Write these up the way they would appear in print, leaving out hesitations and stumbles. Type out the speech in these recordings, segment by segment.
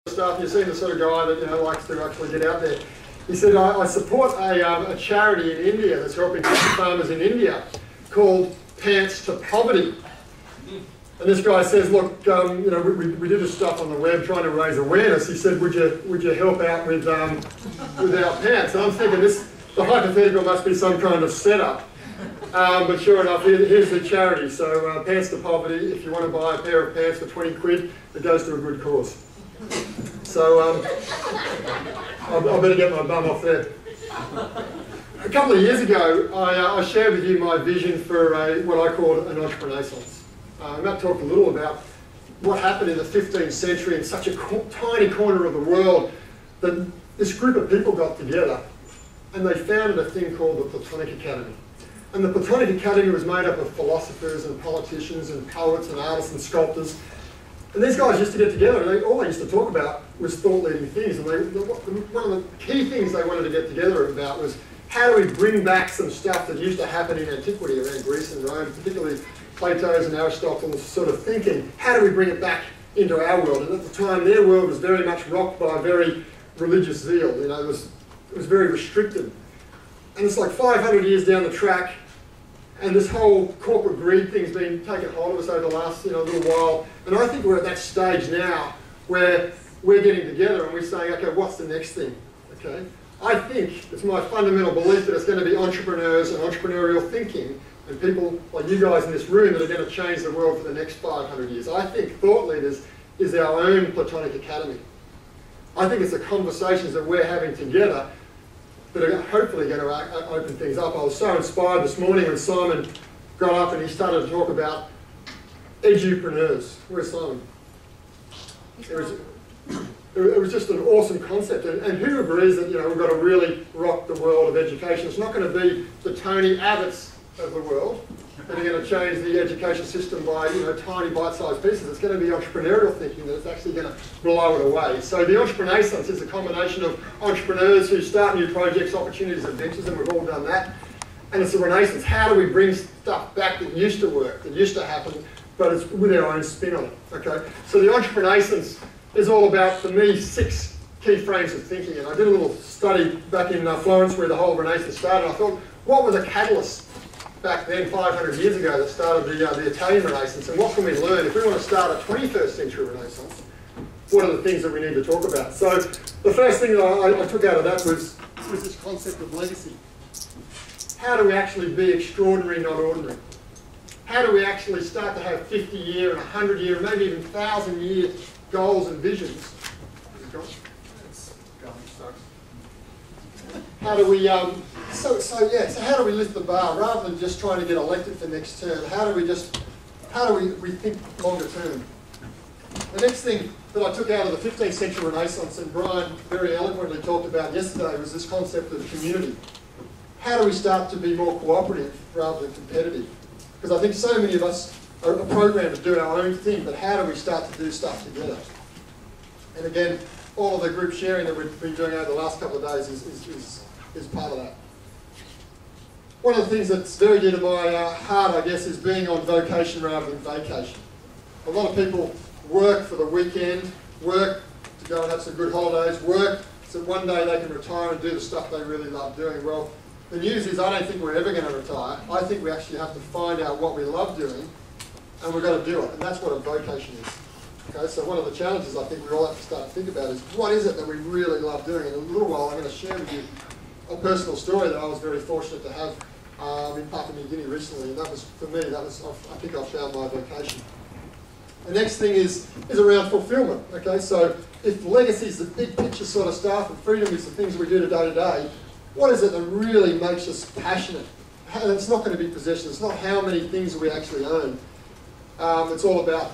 stuff. You've seen the sort of guy that likes to actually get out there. He said, I support a charity in India that's helping farmers in India called Pants to Poverty. And this guy says, look, we do this stuff on the web trying to raise awareness. He said, would you help out with our pants? And I'm thinking the hypothetical must be some kind of setup. But sure enough, here's the charity. So Pants to Poverty, if you want to buy a pair of pants for 20 quid, it goes to a good cause. So I better get my bum off there. A couple of years ago, I shared with you my vision for what I call an entrepreneurship. I'm going to talk a little about what happened in the 15th century in such a tiny corner of the world that this group of people got together and they founded a thing called the Platonic Academy. And the Platonic Academy was made up of philosophers and politicians and poets and artists and sculptors. And these guys used to get together and all they used to talk about was thought-leading things. And one of the key things they wanted to get together about was how do we bring back some stuff that used to happen in antiquity around Greece and Rome, particularly Plato's and Aristotle's sort of thinking. How do we bring it back into our world? And at the time, their world was very much rocked by very religious zeal. It was very restricted. And it's like 500 years down the track, and this whole corporate greed thing's been taken hold of us over the last little while. And I think we're at that stage now where we're getting together and we're saying, okay, what's the next thing? Okay, I think it's my fundamental belief that it's going to be entrepreneurs and entrepreneurial thinking and people like you guys in this room that are going to change the world for the next 500 years. I think Thought Leaders is our own Platonic Academy. I think it's the conversations that we're having together that are hopefully going to open things up. I was so inspired this morning when Simon got up and he started to talk about edupreneurs. Where's Simon? It was just an awesome concept. And who agrees that we've got to really rock the world of education? It's not going to be the Tony Abbotts of the world that are going to change the education system by tiny bite-sized pieces. It's going to be entrepreneurial thinking that's actually going to blow it away. So the Entrepreneurship is a combination of entrepreneurs who start new projects, opportunities, adventures, and we've all done that. And it's a renaissance. How do we bring stuff back that used to work, that used to happen, but it's with our own spin on it, okay? So the Entrepreneurship is all about, for me, 6 key frames of thinking. And I did a little study back in Florence where the whole Renaissance started. I thought, what were the catalysts back then, 500 years ago, that started the Italian Renaissance, and what can we learn? If we want to start a 21st century Renaissance, what are the things that we need to talk about? So the first thing that I took out of that was this concept of legacy. How do we actually be extraordinary, not ordinary? How do we actually start to have 50-year and 100-year, maybe even 1,000-year goals and visions? How do we, so how do we lift the bar rather than just trying to get elected for next term? How do we think longer term? The next thing that I took out of the 15th century Renaissance, and Brian very eloquently talked about yesterday, was this concept of community. How do we start to be more cooperative rather than competitive? Because I think so many of us are programmed to do our own thing, but how do we start to do stuff together? And again, all of the group sharing that we've been doing over the last couple of days is part of that. One of the things that's very dear to my heart, I guess, is being on vocation rather than vacation. A lot of people work for the weekend, work to go and have some good holidays, work so one day they can retire and do the stuff they really love doing. Well, the news is I don't think we're ever going to retire. I think we actually have to find out what we love doing, and we've got to do it. And that's what a vocation is. Okay, so one of the challenges I think we all have to start to think about is what is it that we really love doing? In a little while I'm going to share with you a personal story that I was very fortunate to have in Papua New Guinea recently, and that was, for me, I think I found my vocation. The next thing is around fulfillment. Okay, so if legacy is the big picture sort of stuff and freedom is the things we do day to day, what is it that really makes us passionate? It's not going to be possession. It's not how many things we actually own. It's all about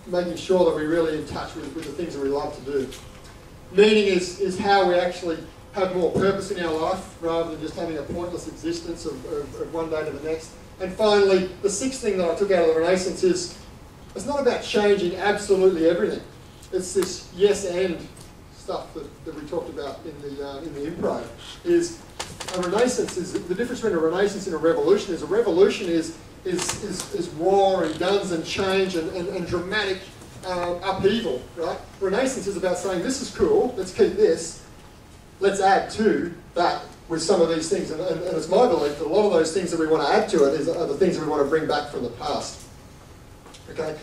making sure that we're really in touch with the things that we love to do. Meaning is how we actually have more purpose in our life rather than just having a pointless existence of one day to the next. And finally, the 6th thing that I took out of the Renaissance is it's not about changing absolutely everything. It's this yes and stuff that we talked about in the improv. Is a Renaissance is the difference between a Renaissance and a revolution is war and guns and change and dramatic upheaval, right? Renaissance is about saying, this is cool, let's keep this, let's add to that with some of these things. And it's my belief that a lot of those things that we want to add to it are the things that we want to bring back from the past. Okay?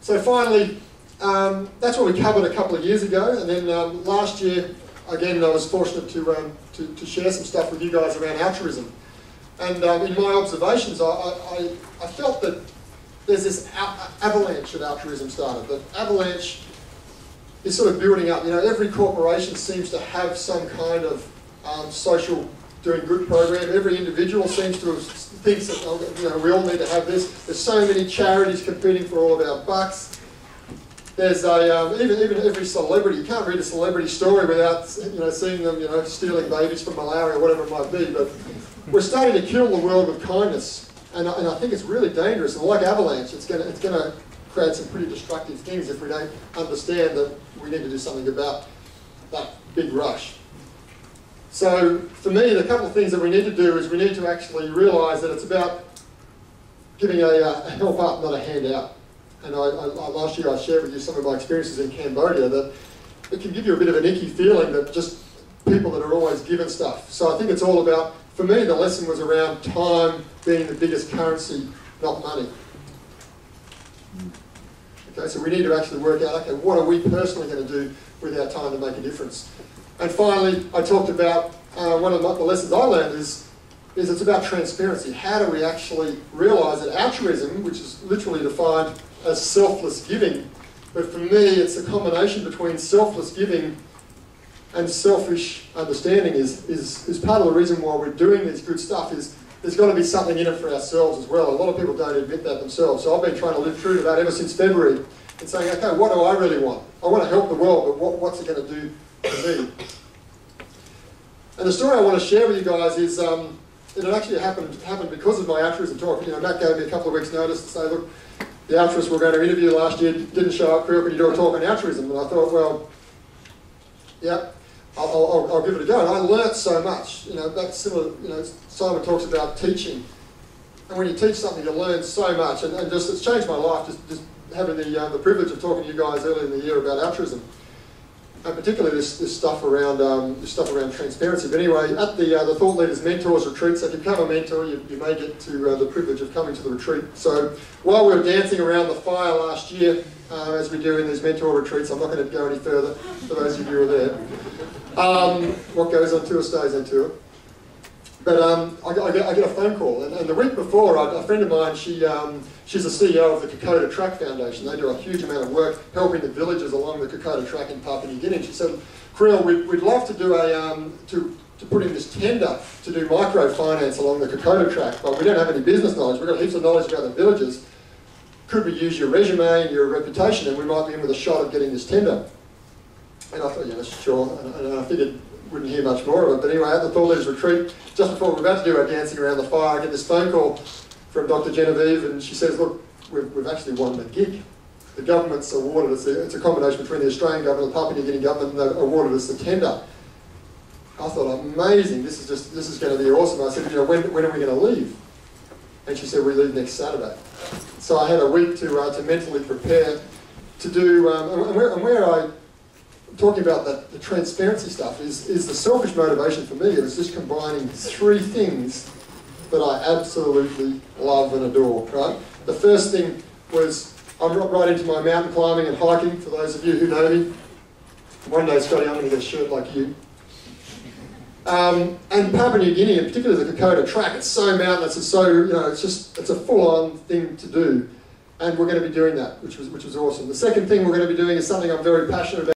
So finally, that's what we covered a couple of years ago. And then last year, again, I was fortunate to share some stuff with you guys around altruism. And in my observations, I felt that there's this avalanche of altruism started. The avalanche is sort of building up. You know, every corporation seems to have some kind of social doing good program. Every individual seems to think that, you know, we all need to have this. There's so many charities competing for all of our bucks. There's even every celebrity. You can't read a celebrity story without seeing them stealing babies from malaria or whatever it might be. But we're starting to kill the world with kindness, and I think it's really dangerous. And like avalanche, it's going to create some pretty destructive things if we don't understand that we need to do something about that big rush. So for me, the couple of things that we need to do is we need to actually realise that it's about giving a help up, not a handout. And last year I shared with you some of my experiences in Cambodia that it can give you a bit of an icky feeling that just people that are always given stuff. So I think it's all about, for me, the lesson was around time being the biggest currency, not money. Okay, so we need to actually work out, okay, what are we personally going to do with our time to make a difference? And finally, I talked about one of the lessons I learned is it's about transparency. How do we actually realise that altruism, which is literally defined as selfless giving, but for me it's a combination between selfless giving and selfish understanding is part of the reason why we're doing this good stuff is there's got to be something in it for ourselves as well. A lot of people don't admit that themselves. So I've been trying to live true to that ever since February and saying, okay, what do I really want? I want to help the world, but what's it going to do for me? And the story I want to share with you guys is, it actually happened because of my altruism talk. You know, Matt gave me a couple of weeks' notice to say, look, the altruist we were going to interview last year didn't show up. Can you do a talk on altruism? And I thought, well, yeah, I'll give it a go. And I learnt so much. You know, that's similar. You know, Simon talks about teaching, and when you teach something, you learn so much. And just it's changed my life. Just having the privilege of talking to you guys earlier in the year about altruism. And particularly this stuff around transparency. But anyway, at the Thought Leaders Mentors Retreat, so if you become a mentor, you may get to the privilege of coming to the retreat. So while we were dancing around the fire last year, as we do in these mentor retreats, I'm not going to go any further for those of you who are there. What goes on tour stays on tour. But I get a phone call, and the week before, a friend of mine, she's the CEO of the Kokoda Track Foundation. They do a huge amount of work helping the villages along the Kokoda Track in Papua New Guinea. She said, Krill, we'd love to do to put in this tender to do microfinance along the Kokoda Track, but we don't have any business knowledge. We've got heaps of knowledge about the villages. Could we use your resume and your reputation, and we might be in with a shot of getting this tender? And I thought, yeah, sure. And I figured wouldn't hear much more of it. But anyway, at the Thought Leaders Retreat, just before we were about to do our dancing around the fire, I get this phone call from Dr. Genevieve, and she says, look, we've actually won the gig. The government's awarded us, it's a combination between the Australian government and the Papua New Guinea government, and they've awarded us the tender. I thought, amazing, this is going to be awesome. I said, you know, when are we going to leave? And she said, we leave next Saturday. So I had a week to mentally prepare to do, and where I'm talking about the transparency stuff is the selfish motivation for me. It was just combining three things that I absolutely love and adore, right? The first thing was, I'm right into my mountain climbing and hiking, for those of you who know me. One day, Scotty, I'm going to get a shirt like you. And Papua New Guinea, and particularly the Kokoda Track, it's so mountainous, it's so, you know, it's a full-on thing to do. And we're going to be doing that, which was awesome. The second thing we're going to be doing is something I'm very passionate about.